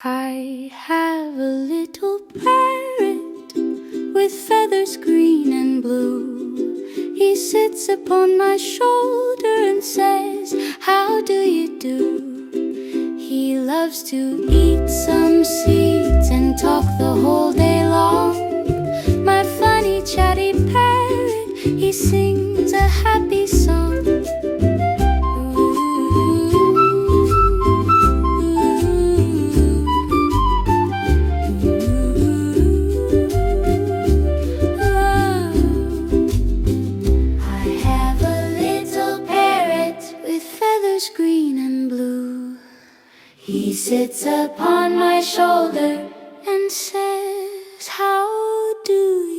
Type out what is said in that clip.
I have a little parrot with feathers green and blue. He sits upon my shoulder and says, "How do you do?" He loves to eat some seeds and talk the whole day long. My funny chatty parrot, he sings a happy song. Green and blue. He sits upon my shoulder and says, "How do you?"